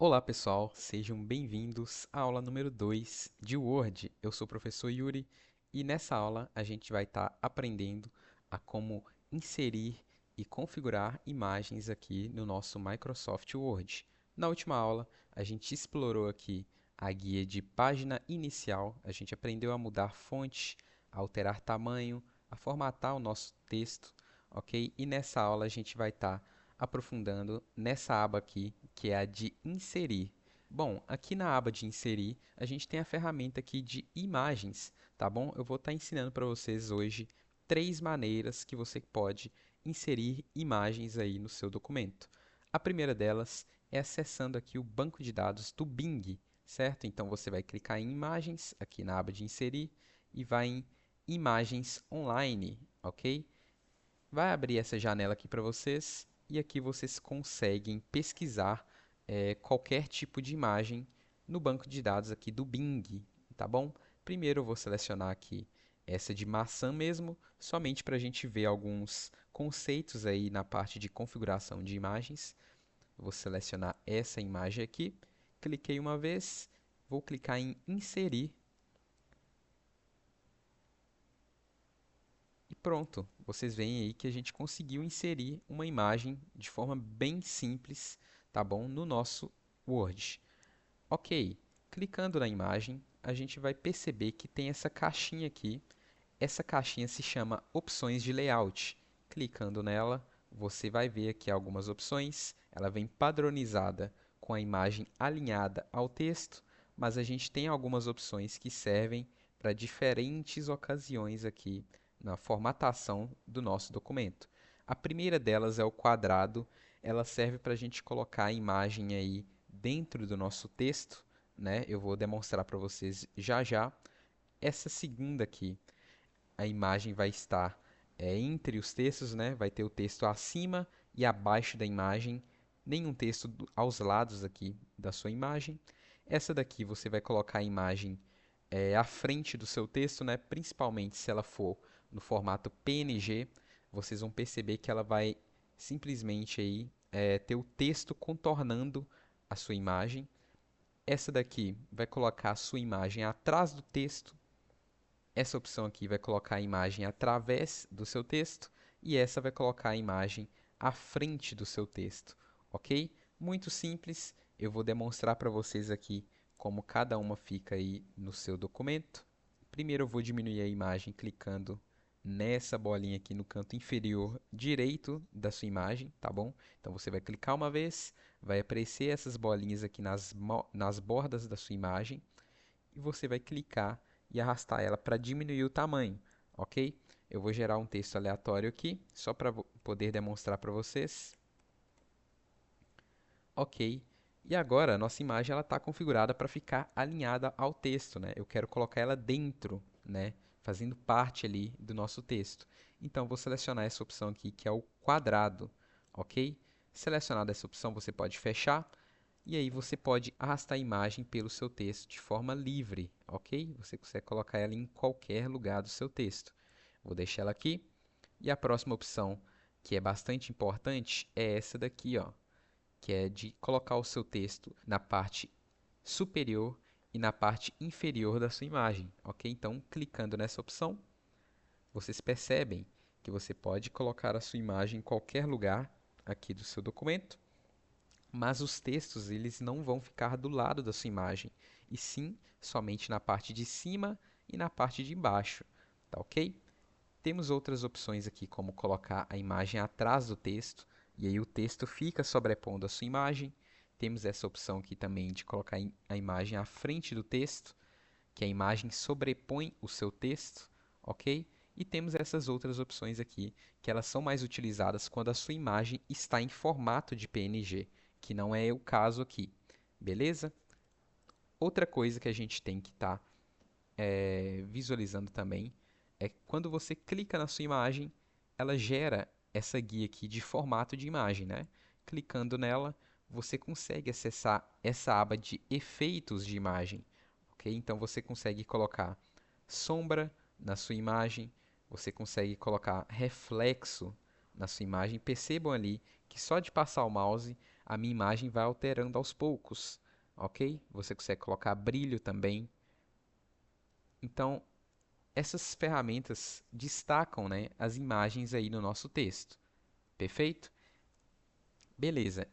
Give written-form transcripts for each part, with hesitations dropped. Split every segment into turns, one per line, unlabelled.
Olá pessoal, sejam bem-vindos à aula número 2 de Word. Eu sou o professor Yuri e nessa aula a gente vai estar aprendendo a como inserir e configurar imagens aqui no nosso Microsoft Word. Na última aula a gente explorou aqui a guia de página inicial, a gente aprendeu a mudar fonte, a alterar tamanho, a formatar o nosso texto, ok? E nessa aula a gente vai estar aprofundando nessa aba aqui, que é a de inserir. Bom, aqui na aba de inserir, a gente tem a ferramenta aqui de imagens, tá bom? Eu vou estar ensinando para vocês hoje 3 maneiras que você pode inserir imagens aí no seu documento. A primeira delas é acessando aqui o banco de dados do Bing, certo? Então você vai clicar em imagens, aqui na aba de inserir, e vai em imagens online, ok? Vai abrir essa janela aqui para vocês e aqui vocês conseguem pesquisar qualquer tipo de imagem no banco de dados aqui do Bing, tá bom? Primeiro eu vou selecionar aqui essa de maçã mesmo, somente para a gente ver alguns conceitos aí na parte de configuração de imagens. Eu vou selecionar essa imagem aqui, cliquei uma vez, vou clicar em inserir e pronto, vocês veem aí que a gente conseguiu inserir uma imagem de forma bem simples, tá bom? No nosso Word. Ok, clicando na imagem, a gente vai perceber que tem essa caixinha aqui. Essa caixinha se chama Opções de Layout. Clicando nela, você vai ver aqui algumas opções. Ela vem padronizada com a imagem alinhada ao texto, mas a gente tem algumas opções que servem para diferentes ocasiões aqui na formatação do nosso documento. A primeira delas é o quadrado. Ela serve para a gente colocar a imagem aí dentro do nosso texto, né? Eu vou demonstrar para vocês já já. Essa segunda aqui, a imagem vai estar entre os textos, né? Vai ter o texto acima e abaixo da imagem, nenhum texto aos lados aqui da sua imagem. Essa daqui você vai colocar a imagem à frente do seu texto, né? Principalmente se ela for no formato PNG, vocês vão perceber que ela vai simplesmente aí, ter o texto contornando a sua imagem. Essa daqui vai colocar a sua imagem atrás do texto. Essa opção aqui vai colocar a imagem através do seu texto e essa vai colocar a imagem à frente do seu texto, ok? Muito simples, eu vou demonstrar para vocês aqui como cada uma fica aí no seu documento. Primeiro eu vou diminuir a imagem clicando nessa bolinha aqui no canto inferior direito da sua imagem, tá bom? Então você vai clicar uma vez, vai aparecer essas bolinhas aqui nas bordas da sua imagem e você vai clicar e arrastar ela para diminuir o tamanho, ok? Eu vou gerar um texto aleatório aqui, só para poder demonstrar para vocês. Ok. E agora a nossa imagem está configurada para ficar alinhada ao texto, né? Eu quero colocar ela dentro, né? Fazendo parte ali do nosso texto. Então, vou selecionar essa opção aqui, que é o quadrado, ok? Selecionada essa opção, você pode fechar e aí você pode arrastar a imagem pelo seu texto de forma livre, ok? Você consegue colocar ela em qualquer lugar do seu texto. Vou deixar ela aqui. E a próxima opção, que é bastante importante, é essa daqui, ó, que é de colocar o seu texto na parte superior e na parte inferior da sua imagem, ok? Então, clicando nessa opção, vocês percebem que você pode colocar a sua imagem em qualquer lugar aqui do seu documento, mas os textos eles não vão ficar do lado da sua imagem, e sim somente na parte de cima e na parte de baixo, tá ok? Temos outras opções aqui, como colocar a imagem atrás do texto, e aí o texto fica sobrepondo a sua imagem. Temos essa opção aqui também de colocar a imagem à frente do texto, que a imagem sobrepõe o seu texto, ok? E temos essas outras opções aqui, que elas são mais utilizadas quando a sua imagem está em formato de PNG, que não é o caso aqui, beleza? Outra coisa que a gente tem que estar visualizando também é que quando você clica na sua imagem, ela gera essa guia aqui de formato de imagem, né? Clicando nela, você consegue acessar essa aba de efeitos de imagem, ok? Então você consegue colocar sombra na sua imagem, você consegue colocar reflexo na sua imagem. Percebam ali que só de passar o mouse a minha imagem vai alterando aos poucos, ok? Você consegue colocar brilho também. Então, essas ferramentas destacam, né, as imagens aí no nosso texto. Perfeito? Beleza.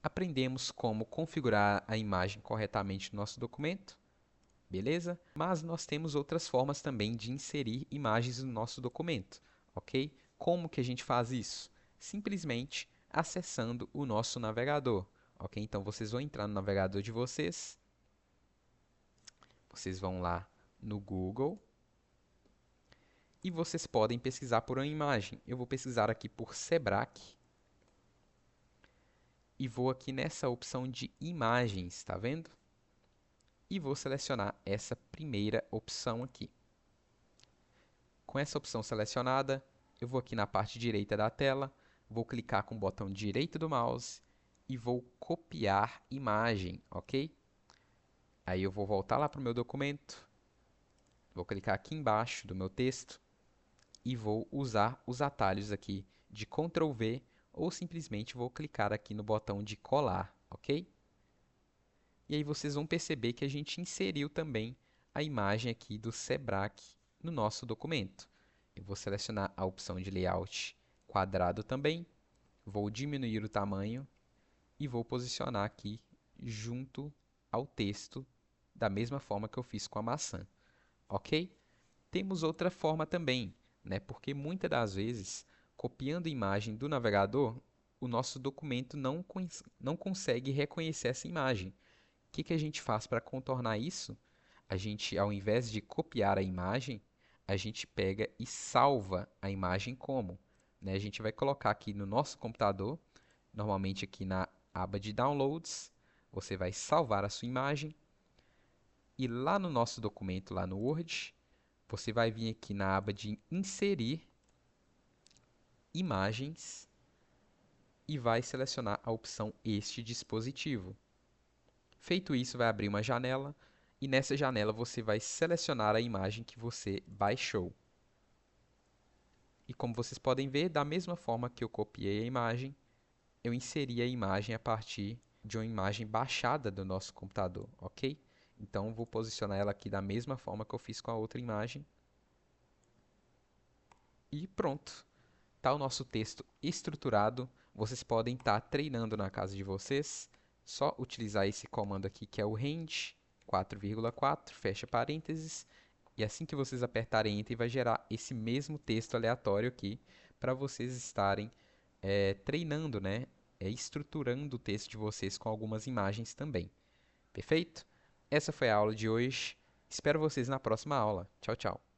Aprendemos como configurar a imagem corretamente no nosso documento. Beleza? Mas nós temos outras formas também de inserir imagens no nosso documento, ok? Como que a gente faz isso? Simplesmente acessando o nosso navegador, ok? Então, vocês vão entrar no navegador de vocês, vocês vão lá no Google e vocês podem pesquisar por uma imagem. Eu vou pesquisar aqui por Sebrae e vou aqui nessa opção de imagens, tá vendo? E vou selecionar essa primeira opção aqui. Com essa opção selecionada, eu vou aqui na parte direita da tela, vou clicar com o botão direito do mouse e vou copiar imagem, ok? Aí eu vou voltar lá para o meu documento, vou clicar aqui embaixo do meu texto e vou usar os atalhos aqui de Ctrl V ou simplesmente vou clicar aqui no botão de colar, ok? E aí vocês vão perceber que a gente inseriu também a imagem aqui do Sebrae no nosso documento. Eu vou selecionar a opção de layout quadrado também, vou diminuir o tamanho e vou posicionar aqui junto ao texto da mesma forma que eu fiz com a maçã, ok? Temos outra forma também, né? Porque muitas das vezes, copiando a imagem do navegador, o nosso documento não consegue reconhecer essa imagem. O que a gente faz para contornar isso? A gente, ao invés de copiar a imagem, a gente pega e salva a imagem como, né? A gente vai colocar aqui no nosso computador, normalmente aqui na aba de Downloads, você vai salvar a sua imagem e lá no nosso documento, lá no Word, você vai vir aqui na aba de Inserir Imagens e vai selecionar a opção Este dispositivo. Feito isso, vai abrir uma janela e nessa janela você vai selecionar a imagem que você baixou. E como vocês podem ver, da mesma forma que eu copiei a imagem, eu inseri a imagem a partir de uma imagem baixada do nosso computador, ok? Então, vou posicionar ela aqui da mesma forma que eu fiz com a outra imagem. E pronto! Está o nosso texto estruturado. Vocês podem estar treinando na casa de vocês. Só utilizar esse comando aqui que é o range 4,4, fecha parênteses. E assim que vocês apertarem Enter, vai gerar esse mesmo texto aleatório aqui para vocês estarem treinando, né? Estruturando o texto de vocês com algumas imagens também. Perfeito? Essa foi a aula de hoje. Espero vocês na próxima aula. Tchau, tchau.